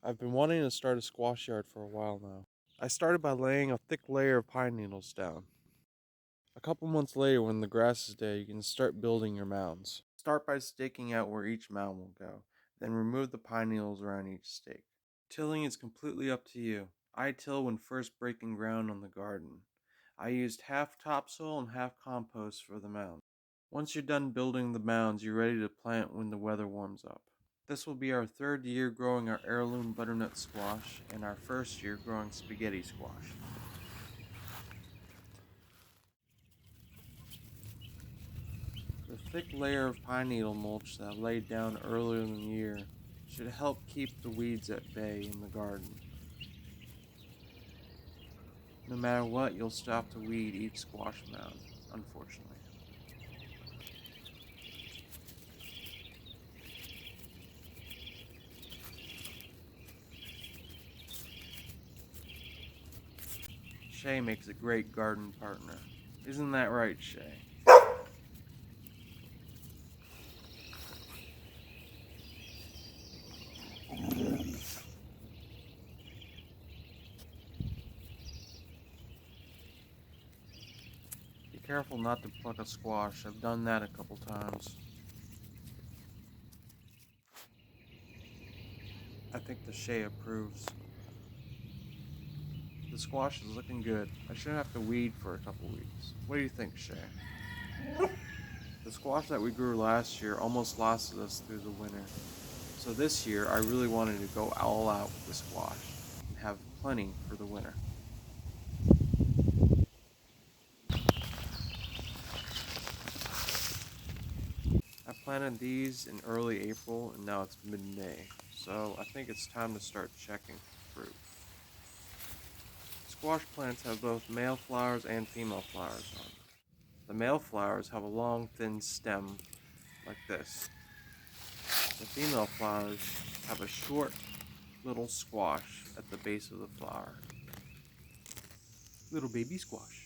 I've been wanting to start a squash yard for a while now. I started by laying a thick layer of pine needles down. A couple months later, when the grass is dead, you can start building your mounds. Start by staking out where each mound will go, then remove the pine needles around each stake. Tilling is completely up to you. I till when first breaking ground on the garden. I used half topsoil and half compost for the mound. Once you're done building the mounds, you're ready to plant when the weather warms up. This will be our third year growing our heirloom butternut squash and our first year growing spaghetti squash. The thick layer of pine needle mulch that I laid down earlier in the year should help keep the weeds at bay in the garden. No matter what, you'll still have to weed each squash mound, unfortunately. Shay makes a great garden partner. Isn't that right, Shay? Be careful not to pluck a squash. I've done that a couple times. I think the Shay approves. The squash is looking good. I shouldn't have to weed for a couple weeks. What do you think, Shay? The squash that we grew last year almost lasted us through the winter. So this year, I really wanted to go all out with the squash and have plenty for the winter. I planted these in early April and now it's mid-May, so I think it's time to start checking for fruit. Squash plants have both male flowers and female flowers on them. The male flowers have a long, thin stem like this. The female flowers have a short, little squash at the base of the flower. Little baby squash.